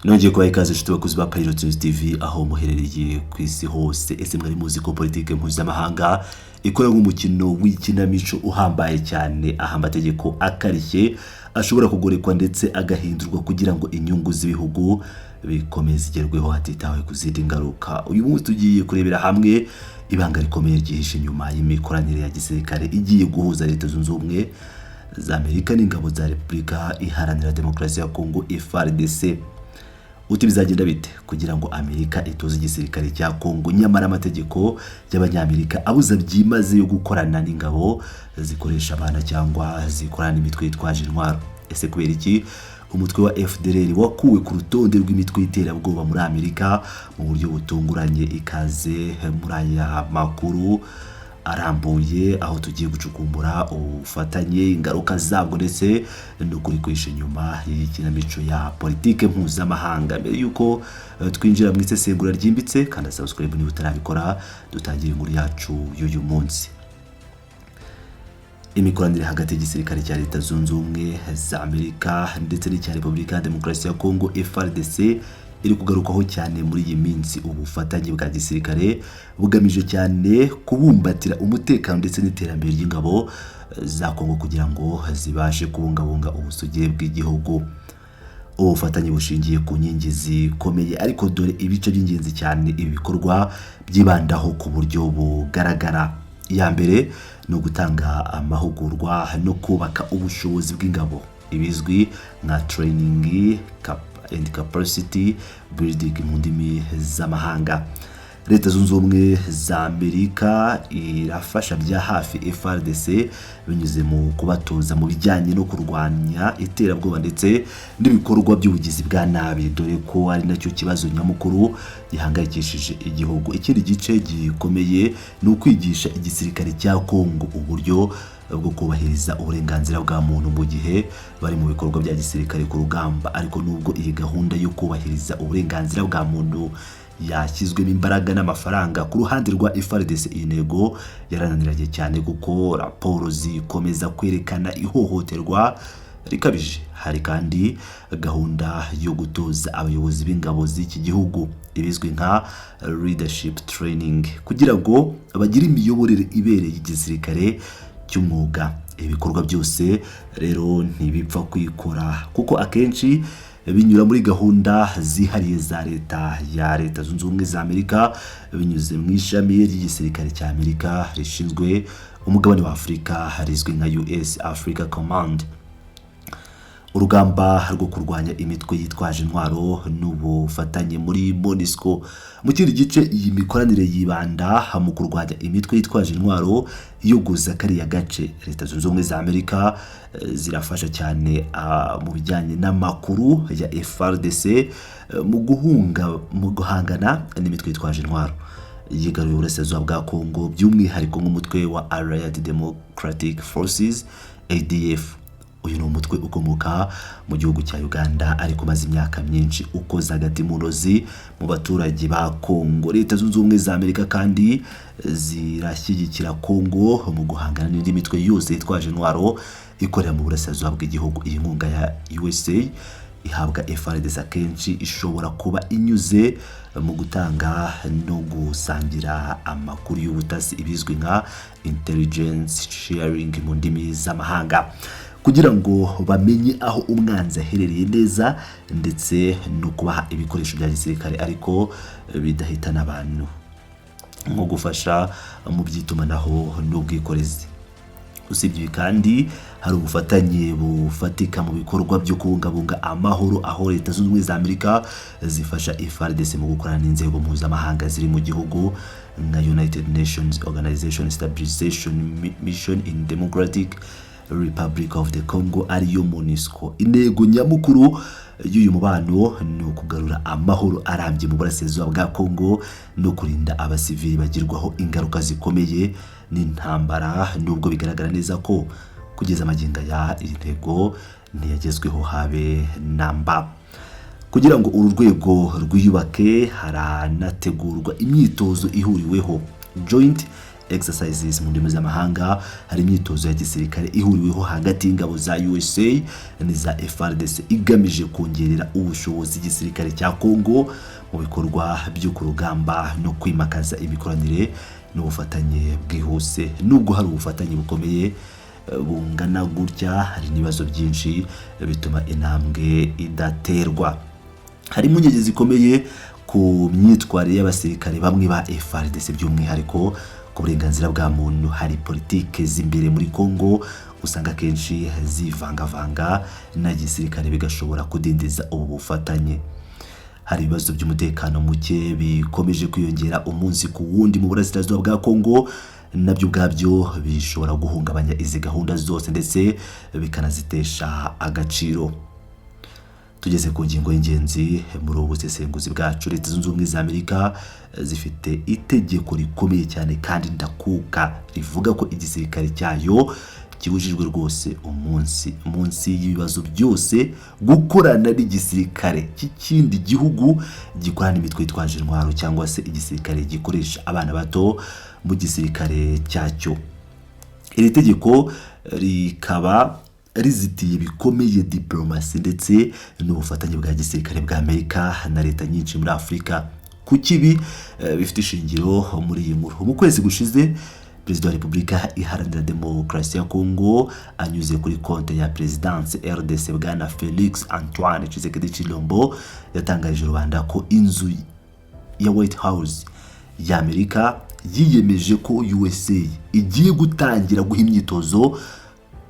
Nongeye kubaha ikaze inshuti bakuzi ba Pilot News TV aho muherereye ku isi hose. Ese mwari muzi ko politike mpuzamahanga ikora nk'umukino w'ikinamico uhambaye cyane, aho amategeko akarishye ashobora kugorekwa ndetse agahindurwa kugira ngo inyungu z'ibihugu bikomeze igerweho hatitawe ku zindi ngaruka. Uyu munsi tugiye kurebera hamwe ibanga rikomeye ryihishe inyuma y'imikoranire ya gisirikare igiye guhuza Leta Zunze Ubumwe za Amerika n'ingabo za Repubulika Iharanira Demokarasi ya Kongo FARDC. Uti bizagenda bite kugira ngo Amerika itoze igisirikare cya Kongo nyamara amategeko y'abanyamerika abuza byimaze yo gukorana n'ingabo zikoresha abana cyangwa zikorana imitwe yitwaje intwaro? Ese kubera iki umutwe wa FDLR wakuwe ku rutonde rw'imitwe y'iterabwoba muri Amerika mu buryo butunguranye? Ikaze muri aya makuru arambuye aho tugiye gucukumbura ufatanye ingaruka zabwo ndetse no kuri kwisha nyuma y'ikinamico ya politike mpuzamahanga. Mbere yuko twinjira mu isesengura ryimbitse, kandi subscribe niba utarabikora, dutangira inkuru yacu y'uyu munsi. Imikoranire hagati y'igisirikare cya Leta Zunze Ubumwe za Amerika ndetse n'icya Repubulika ya Demokarasi ya Kongo FARDC iri kugarukaho cyane muri iyi minsi. Ubufatanye bwa gisirikare bugamije cyane kubumbatira umutekano ndetse n'iterambere ry'ingabo za Kongo kugira ngo zibashe kubungabunga ubusugire bw'igihugu. Ubufatanye bushingiye ku nkingi zikomeye, ariko dore ibice by'ingenzi cyane ibi bikorwa byibandaho ku buryo bugaragara. Iya mbere ni ugutanga amahugurwa no kubaka ubushobozi bw'ingabo, ibizwi nka training and capacity building mu ndimi z'amahanga. Leta Zunze Ubumwe za Amerika irafasha bya hafi FARDC binyuze mu kubatoza mu bijyanye no kurwanya iterabwoba ndetse n'ibikorwa by'ubugizi bwa nabi, dore ko ari nacyo kibazo nyamukuru gihangayikishije igihugu. Ikindi gice gikomeye ni ukwigisha igisirikare cya Kongo uburyo bwo kubahiriza uburenganzira bwa muntu mu gihe bari mu bikorwa bya gisirikare ku rugamba. Ariko nubwo iyi gahunda yo kubahiriza uburenganzira bwa muntu yashyizwemo imbaraga n'amafaranga ku ruhande rwa FARDC, iyi ntego yarananiranye cyane kuko raporo zikomeza kwerekana ihohoterwa rikabije. Hari kandi gahunda yo gutoza abayobozi b'ingabo z'iki gihugu, ibizwi nka leadership training, kugira ngo bagire imiyoborere ibereye igisirikare cy'umwuga. Ibikorwa byose rero ntibipfa kwikora kuko akenshi binyura muri gahunda zihariye za Leta Zunze Ubumwe za Amerika binyuze mu ishami ry'igisirikare cya Amerika rishinzwe umugabane wa Afurika rizwi nka US Africa Command. Urugamba rwo kurwanya imitwe yitwaje intwaro n'ubufatanye muri MONUSCO. Mu kindi gice iyi mikoranire yibanda mu kurwanya imitwe yitwaje intwaro yogoza kariya gace. Leta Zunze Ubumwe za Amerika zirafasha cyane mu bijyanye n'amakuru ya FARDC mu guhangana n'imitwe yitwaje intwaro yigaruye uburasirazuba bwa Kongo, by'umwihariko nk'umutwe wa Allied Democratic Forces ADF. Uyu ni umutwe ukomoka mu gihugu cya Uganda, ariko maze imyaka myinshi ukoza hagati mu nozi mu baturage ba Kongo. Leta Zunze Ubumwe za Amerika kandi zirashyigikira Kongo mu guhangana n'indi mitwe yose yitwaje intwaro ikorera mu burasirazuba bw'igihugu. Iyi nkunga ya USA ihabwa FARDC akenshi ishobora kuba inyuze mu gutanga no gusangira amakuru y'ubutasi, ibizwi nka intelligence sharing mu ndimi z'amahanga, kugira ngo bamenye aho umwanzi aherereye neza ndetse no kubaha ibikoresho bya gisirikare ariko bidahitana abantu, nko gufasha mu by'itumanaho n'ubwikorezi. Usibye kandi hari ubufatanye bufatika mu bikorwa byo kubungabunga amahoro, aho Leta Zunze Ubumwe za Amerika zifasha FARDC mu gukorana n'inzego mpuzamahanga ziri mu gihugu nka United Nations Organization Stabilization Mission in Democratic Republic of the Congo, ariyo MONUSCO. Intego nyamukuru y'uyu mubano ni ukugarura amahoro arambye mu burasirazuba bwa Kongo no kurinda abasivili bagirwaho ingaruka zikomeye n'intambara, nubwo bigaragara neza ko kugeza amagingo ya iri ntego ntiyagezweho habe namba. Kugira ngo uru rwego rwiyubake, haranategurwa imyitozo ihuriweho Joint exercises mu ndimi z'amahanga. Hari imyitozo ya gisirikare ihuriweho hagati y'ingabo za USA n'iza FARDC igamije kongerera ubushobozi igisirikare cya Congo mu bikorwa byo ku rugamba no kwimakaza imikoranire n'ubufatanye bwihuse. Nubwo hari ubufatanye bukomeye bungana gutya, hari n'ibibazo byinshi bituma intambwe idaterwa. Hari impungenge zikomeye ku myitwarire y'abasirikare bamwe ba FARDC by'umwihariko ku burenganzira bwa muntu. Hari politike z'imbere muri Congo usanga kenshi zivangavanga na gisirikare bigashobora kudindiza ubu bufatanye. Hari ibibazo by'umutekano muke bikomeje kwiyongera umunsi ku wundi mu burasirazuba bwa Congo, nabyo ubwabyo bishobora guhungabanya izi gahunda zose ndetse bikanazitesha agaciro. Tugeze ku ngingo y'ingenzi muri ubu busesenguzi bwacu. Leta Zunze Ubumwe za Amerika zifite itegeko rikomeye cyane kandi ndakuka rivuga ko igisirikare cyayo kibujijwe rwose munsi y'ibibazo byose gukorana n'igisirikare cy'ikindi gihugu gikorana imitwe yitwaje intwaro cyangwa se igisirikare gikoresha abana bato mu gisirikare cyacyo. Iri tegeko rikaba rizitiye bikomeye diplomasi ndetse n'ubufatanye bwa gisirikare bwa Amerika na leta nyinshi muri Afurika. Ku kibi bifite ishingiro muri iyi nkuru. Mu kwezi gushize Perezida wa Repubulika Iharanira Demokarasi ya Congo anyuze kuri konte ya Presidence RDC bwana Felix Antoine Tshisekedi Tshilombo yatangarije rubanda ko inzu ya White House ya Amerika yiyemeje ko USA igiye gutangira guha imyitozo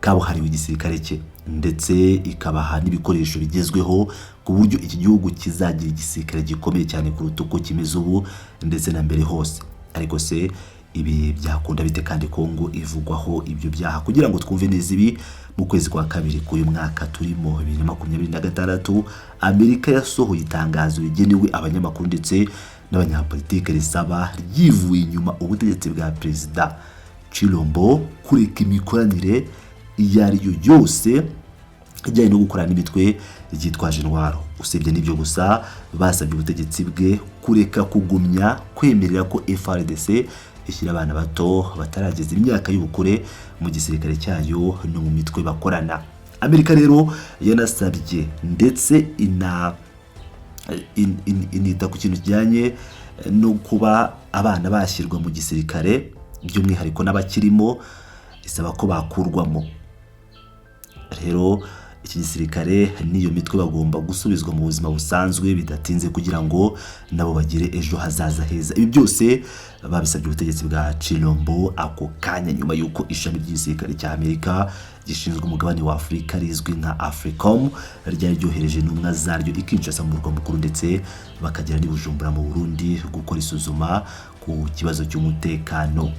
kabuhariwe igisirikare cye ndetse ikabaha n'ibikoresho bigezweho ku buryo iki gihugu kizagira igisirikare gikomeye cyane kuruta uko kimeze ubu ndetse na mbere hose. Ariko se ibi byakunda bite kandi Congo ivugwaho ibyo byaha? Kugira ngo twumve neza ibi, mu kwezi kwa kabiri k'uyu mwaka turimo 2026 Amerika yasohoye itangazo rigenewe abanyamakuru ndetse n'abanyapolitike risaba ryivuye inyuma ubutegetsi bwa Perezida Tshilombo kureka imikoranire iyo ari yo yose ijyanye no gukorana n'imitwe yitwaje intwaro. Usibye n'ibyo gusa, basabye ubutegetsi bwe kureka kugumya kwemerera ko FARDC ishyira abana bato batarageza imyaka y'ubukure mu gisirikare cyayo no mu mitwe bakorana. Amerika rero yanasabye ndetse inita ku kintu kijyanye no kuba abana bashyirwa mu gisirikare by'umwihariko n'abakirimo, isaba ko bakurwamo. Rero iki gisirikare n'iyo mitwe bagomba gusubizwa mu buzima busanzwe bidatinze kugira ngo nabo bagire ejo hazaza heza. Ibi byose babisabye ubutegetsi bwa Tshilombo ako kanya nyuma y'uko ishami ry'igisirikare cya Amerika gishinzwe umugabane wa Afurika rizwi nka AFRICOM ryari ryohereje intumwa zaryo i Kinshasa mu murwa mukuru ndetse bakagera n'i Bujumbura mu Burundi gukora isuzuma ku kibazo cy'umutekano.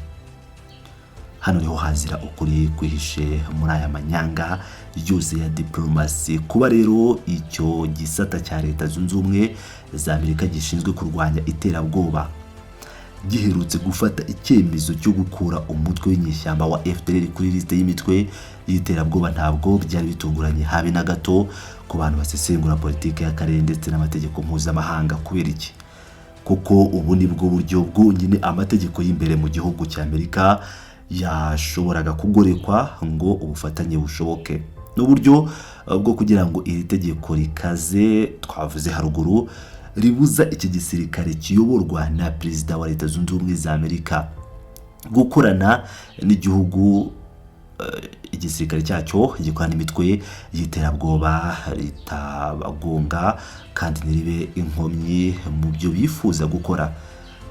Hano niho hazira ukuri kwihishe muri aya manyanga yose ya diplomasi. Kuba rero icyo gisata cya Leta Zunze Ubumwe za Amerika gishinzwe kurwanya iterabwoba giherutse gufata icyemezo cyo gukura umutwe w'inyeshyamba wa FDLR kuri liste y'imitwe y'iterabwoba ntabwo byari bitunguranye habe na gato ku bantu basesengura politike y'akarere ndetse n'amategeko mpuzamahanga. Kubera iki? Kuko ubu ni bwo buryo bwonyine amategeko y'imbere mu gihugu cya Amerika yashoboraga kugorekwa ngo ubufatanye bushoboke. N'uburyo bwo kugira ngo iri tegeko rikaze twavuze haruguru ribuza iki gisirikare kiyoborwa na Perezida wa Leta Zunze Ubumwe za Amerika gukorana n'igihugu igisirikare cyacyo gikorana imitwe y'iterabwoba ritabagonga kandi niribe inkomyi mu byo bifuza gukora.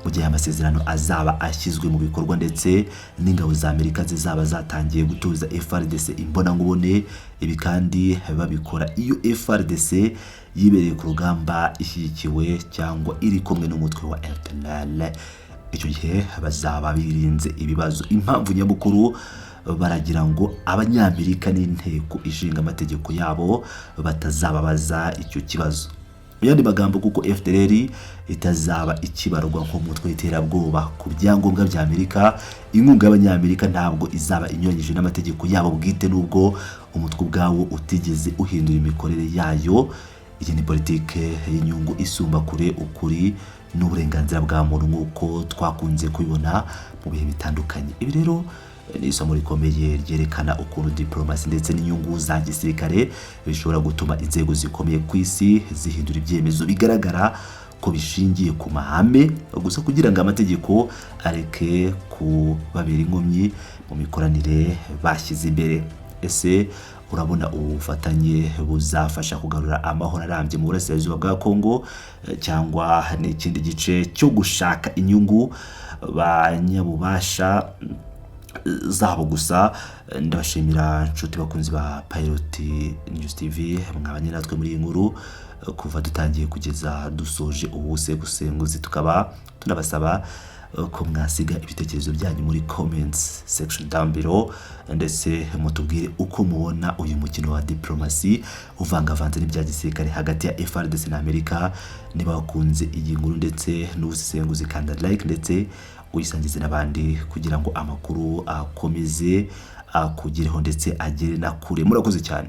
Mu gihe amasezerano azaba ashyizwe mu bikorwa ndetse n'ingabo za Amerika zizaba zatangiye gutuza FARDC imbona ngubone. Ibi kandi babikora iyo FARDC yibereye ku rugamba ishyigikiwe cyangwa iri kumwe n'umutwe wa FDLR. Icyo gihe bazaba birinze ibibazo. Impamvu nyamukuru baragira ngo abanyamerika n'inteko ishinga amategeko yabo batazababaza icyo kibazo. Yandi magambo kuko FDLR itazaba ikibarwa nk'umutwe w'iterabwoba ku byangombwa bya Amerika, inkunga y'abanyamerika ntabwo izaba inyuranyije n'amategeko yabo bwite nubwo umutwe ubwawo utigeze uhindura imikorere yayo. Iyi ni politike y'inyungu isumba kure ukuri n'uburenganzira bwa muntu nk'uko twakunze kubibona mu bihe bitandukanye. Ibi rero ni isomo rikomeye ryerekana ukuntu diplomasi ndetse n'inyungu za gisirikare bishobora gutuma inzego zikomeye ku isi zihindura ibyemezo bigaragara ko bishingiye ku mahame gusa kugira ngo amategeko areke kubabera inkomyi mu mikoranire bashyize imbere. Ese urabona ubufatanye buzafasha kugarura amahoro arambye mu burasirazuba bwa Kongo cyangwa n'ikindi gice cyo gushaka inyungu banyabubasha zabo gusa? Ndabashimira nshuti bakunzi ba Pilot News TV mwabanye natwe muri iyi nkuru kuva dutangiye kugeza dusoje ubusesenguzi, tukaba tunabasaba ko mwasiga ibitekerezo byanyu muri comments section down below ndetse mutubwire uko mubona uyu mukino wa diplomasi uvangavanze n'ibya gisirikare hagati ya FARDC na Amerika. Niba wakunze iyi nkuru ndetse n'ubusesenguzi kanda like ndetse uyisangize n'abandi kugira ngo amakuru akomeze akugireho ndetse agere na kure. Murakoze cyane.